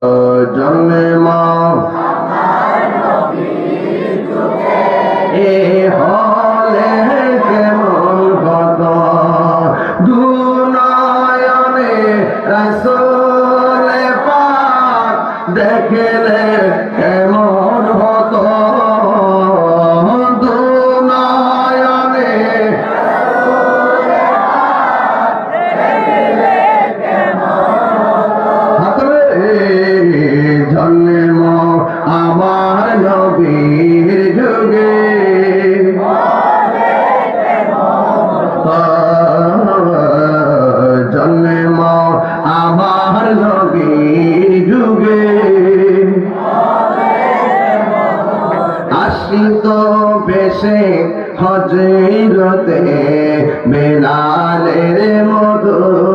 জন্ম এ হলে কেমন কত দুনয়নে রাসূল পাক দেখলে কেমন হতো দুনয়নে জন্ম আমার নবীর যুগে জন্ম আমার নবীর যুগে আশ্রিত বেশে হজরতে বেলালের মধুর